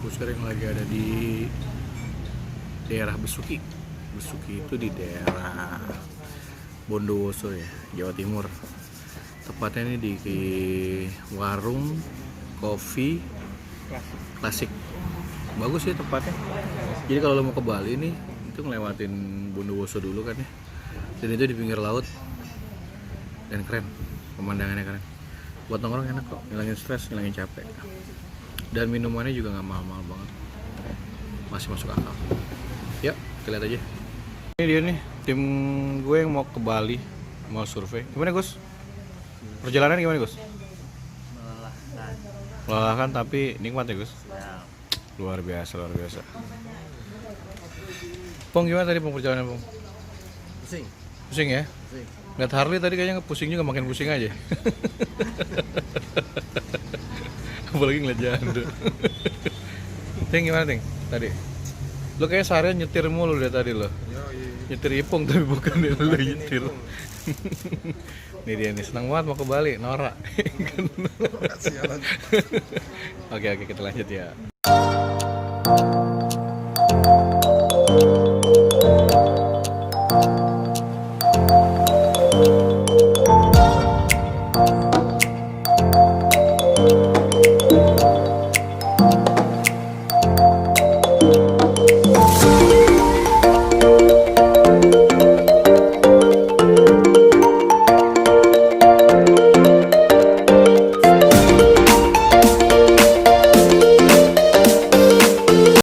Aku sekarang lagi ada di daerah Besuki. Besuki itu di daerah Bondowoso ya, Jawa Timur. Tepatnya ini di warung kopi klasik. Bagus sih tempatnya. Jadi kalau lo mau ke Bali nih, itu ngelewatin Bondowoso dulu kan ya. Dan itu di pinggir laut. Dan keren, pemandangannya keren. Buat nongkrong enak kok, ngilangin stres, ngilangin capek. Dan minumannya juga nggak mahal-mahal banget, masih masuk akal. Yuk, kita lihat aja. Ini dia nih, tim gue yang mau ke Bali, mau survei. Gimana Gus? Perjalanan gimana Gus? Melelahkan tapi nikmat ya Gus? Luar biasa, luar biasa. Pong, gimana tadi Pong perjalanan Pong? Pusing. Pusing ya? Pusing. Lihat Harley tadi kayaknya pusing juga, makin pusing aja. Apalagi ngeliat Jando. Ting, gimana Ting? Tadi lo kayak seharian nyetir mulu dari tadi lo. Nyetir Ipung tapi bukan lo nyetir. Ini dia nih, senang banget mau ke Bali, Nora. Oke, kita lanjut ya.